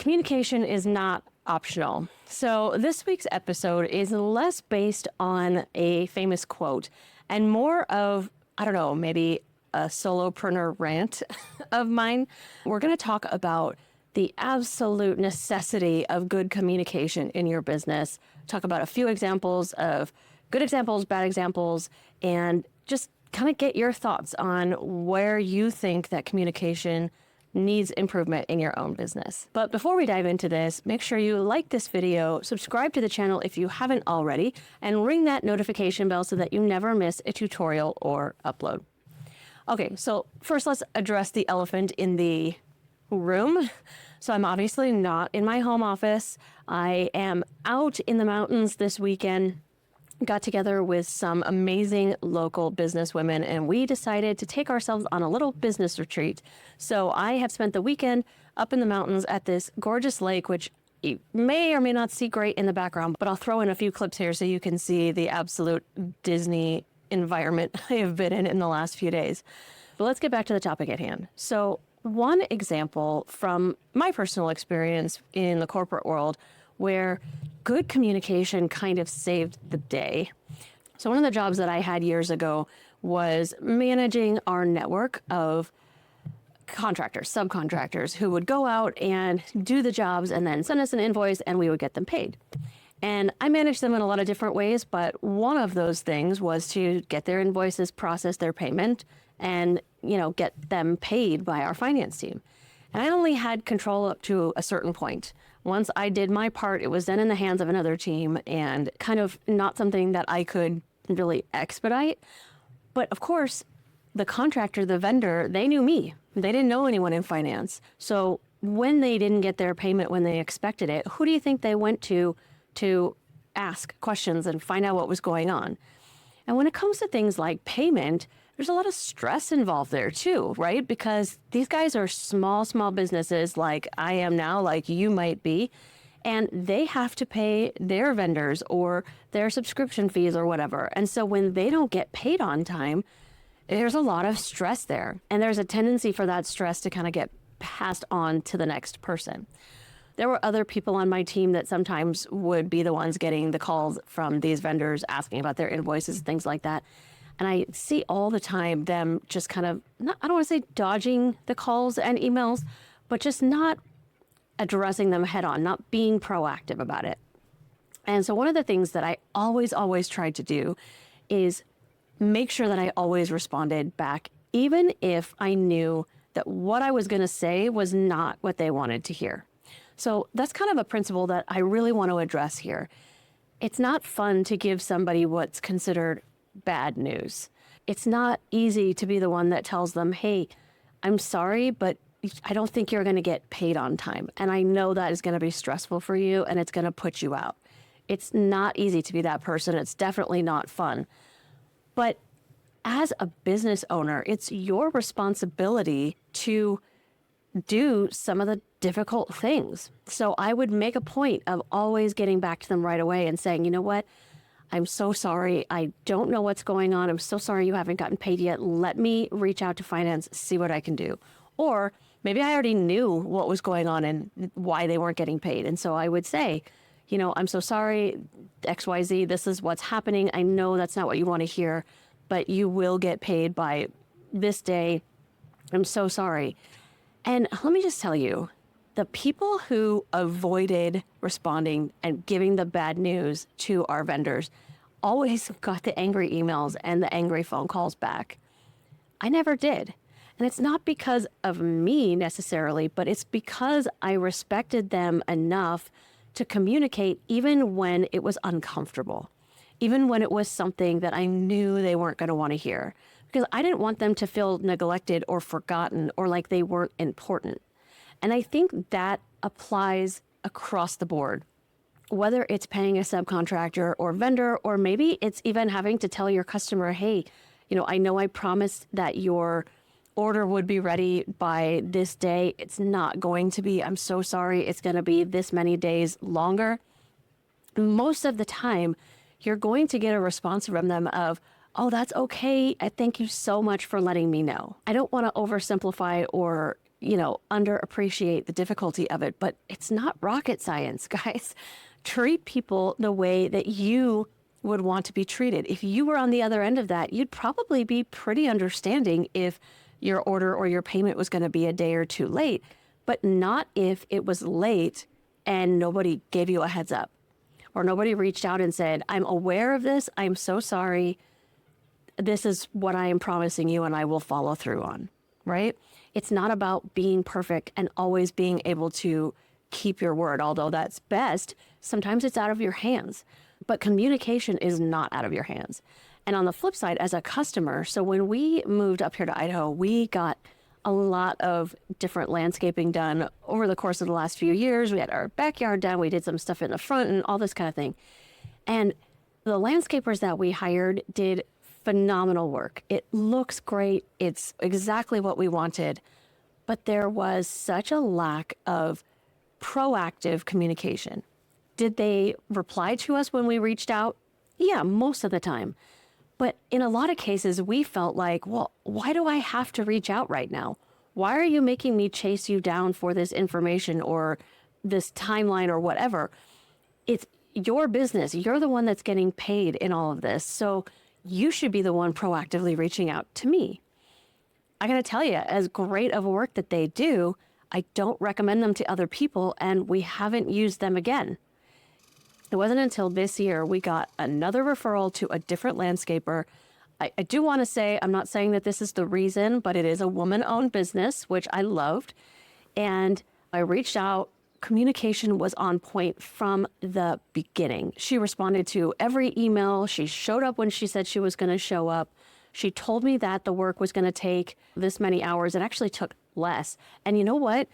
Communication is not optional. So this week's episode is less based on a famous quote and more of, I don't know, maybe a solopreneur rant of mine. We're going to talk about the absolute necessity of good communication in your business. Talk about a few examples of good examples, bad examples, and just kind of get your thoughts on where you think that communication needs improvement in your own business. But before we dive into this, make sure you like this video, subscribe to the channel if you haven't already, and ring that notification bell so that you never miss a tutorial or upload. Okay, so first let's address the elephant in the room. So I'm obviously not in my home office. I am out in the mountains this weekend. Got together with some amazing local business women, and we decided to take ourselves on a little business retreat. So I have spent the weekend up in the mountains at this gorgeous lake, which you may or may not see great in the background, but I'll throw in a few clips here so you can see the absolute Disney environment I have been in the last few days. But let's get back to the topic at hand. So one example from my personal experience in the corporate world where good communication kind of saved the day. So one of the jobs that I had years ago was managing our network of contractors, subcontractors who would go out and do the jobs and then send us an invoice and we would get them paid. And I managed them in a lot of different ways, but one of those things was to get their invoices, process their payment, and, get them paid by our finance team. And I only had control up to a certain point. Once I did my part, it was then in the hands of another team and kind of not something that I could really expedite. But of course, the contractor, the vendor, they knew me. They didn't know anyone in finance. So when they didn't get their payment when they expected it, who do you think they went to ask questions and find out what was going on? And when it comes to things like payment, there's a lot of stress involved there too, right? Because these guys are small businesses like I am now, like you might be, and they have to pay their vendors or their subscription fees or whatever. And so when they don't get paid on time, there's a lot of stress there. And there's a tendency for that stress to kind of get passed on to the next person. There were other people on my team that sometimes would be the ones getting the calls from these vendors asking about their invoices, things like that. And I see all the time them just kind of, I don't want to say dodging the calls and emails, but just not addressing them head on, not being proactive about it. And so one of the things that I always tried to do is make sure that I always responded back, even if I knew that what I was going to say was not what they wanted to hear. So that's kind of a principle that I really want to address here. It's not fun to give somebody what's considered bad news. It's not easy to be the one that tells them, hey, I'm sorry, but I don't think you're going to get paid on time. And I know that is going to be stressful for you and it's going to put you out. It's not easy to be that person. It's definitely not fun. But as a business owner, it's your responsibility to do some of the difficult things. So I would make a point of always getting back to them right away and saying, you know what? I'm so sorry. I don't know what's going on. I'm so sorry you haven't gotten paid yet. Let me reach out to finance, see what I can do. Or maybe I already knew what was going on and why they weren't getting paid. And so I would say, I'm so sorry, XYZ, this is what's happening. I know that's not what you want to hear, but you will get paid by this day. I'm so sorry. And let me just tell you, the people who avoided responding and giving the bad news to our vendors always got the angry emails and the angry phone calls back. I never did. And it's not because of me necessarily, but it's because I respected them enough to communicate even when it was uncomfortable, even when it was something that I knew they weren't going to want to hear, because I didn't want them to feel neglected or forgotten or like they weren't important. And I think that applies across the board, whether it's paying a subcontractor or vendor, or maybe it's even having to tell your customer, hey, I know I promised that your order would be ready by this day. It's not going to be. I'm so sorry. It's going to be this many days longer. Most of the time, you're going to get a response from them of, oh, that's okay. I thank you so much for letting me know. I don't want to oversimplify or underappreciate the difficulty of it, but it's not rocket science, guys. Treat people the way that you would want to be treated. If you were on the other end of that, you'd probably be pretty understanding if your order or your payment was going to be a day or two late, but not if it was late and nobody gave you a heads up or nobody reached out and said, I'm aware of this. I'm so sorry. This is what I am promising you and I will follow through on, right? It's not about being perfect and always being able to keep your word, although that's best. Sometimes it's out of your hands, but communication is not out of your hands. And on the flip side, as a customer, so when we moved up here to Idaho, we got a lot of different landscaping done over the course of the last few years. We had our backyard done. We did some stuff in the front and all this kind of thing. And the landscapers that we hired did phenomenal work. It looks great. It's exactly what we wanted. But there was such a lack of proactive communication. Did they reply to us when we reached out? Yeah, most of the time. But in a lot of cases, we felt like, well, why do I have to reach out right now? Why are you making me chase you down for this information or this timeline or whatever? It's your business. You're the one that's getting paid in all of this. So you should be the one proactively reaching out to me. I got to tell you, as great of work that they do, I don't recommend them to other people, and we haven't used them again. It wasn't until this year we got another referral to a different landscaper. I do want to say, I'm not saying that this is the reason, but it is a woman-owned business, which I loved. And I reached out. Communication was on point from the beginning. She responded to every email. She showed up when she said she was going to show up. She told me that the work was going to take this many hours. It actually took less. And you know what?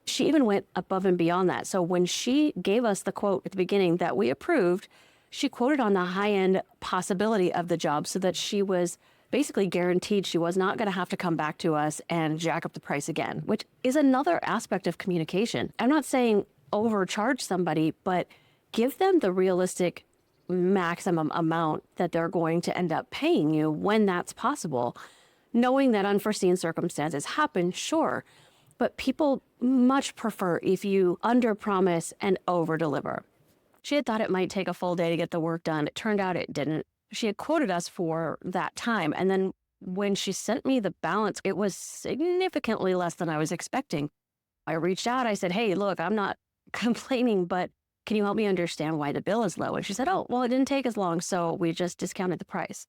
She even went above and beyond that. So when she gave us the quote at the beginning that we approved, she quoted on the high-end possibility of the job so that she was basically guaranteed she was not going to have to come back to us and jack up the price again, which is another aspect of communication. I'm not saying overcharge somebody, but give them the realistic maximum amount that they're going to end up paying you when that's possible, knowing that unforeseen circumstances happen, sure, but people much prefer if you underpromise and overdeliver. She had thought it might take a full day to get the work done. It turned out it didn't. She had quoted us for that time. And then when she sent me the balance, it was significantly less than I was expecting. I reached out. I said, hey, look, I'm not complaining, but can you help me understand why the bill is low? And she said, oh, well, it didn't take as long, so we just discounted the price.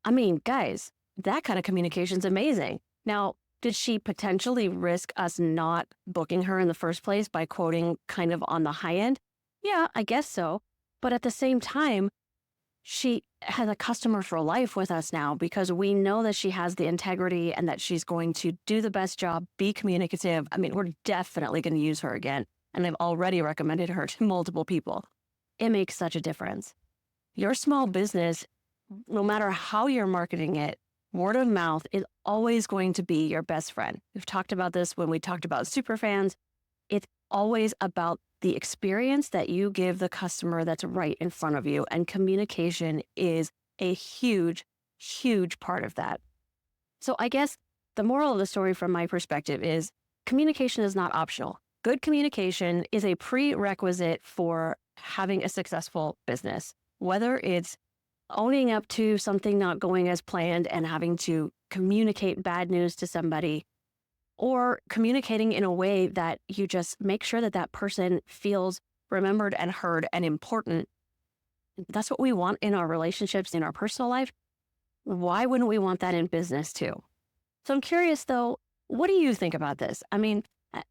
I mean, guys, that kind of communication is amazing. Now, did she potentially risk us not booking her in the first place by quoting kind of on the high end? Yeah, I guess so. But at the same time, she has a customer for life with us now because we know that she has the integrity and that she's going to do the best job, be communicative. I mean, we're definitely going to use her again. And I've already recommended her to multiple people. It makes such a difference. Your small business, no matter how you're marketing it, word of mouth is always going to be your best friend. We've talked about this when we talked about superfans. It's always about the experience that you give the customer that's right in front of you. And communication is a huge, huge part of that. So I guess the moral of the story from my perspective is communication is not optional. Good communication is a prerequisite for having a successful business, whether it's owning up to something not going as planned and having to communicate bad news to somebody, or communicating in a way that you just make sure that that person feels remembered and heard and important. That's what we want in our relationships, in our personal life. Why wouldn't we want that in business too? So I'm curious though, what do you think about this? I mean,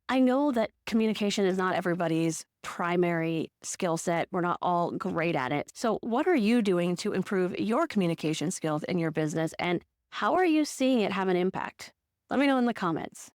I know that communication is not everybody's primary skill set. We're not all great at it. So what are you doing to improve your communication skills in your business, and how are you seeing it have an impact? Let me know in the comments.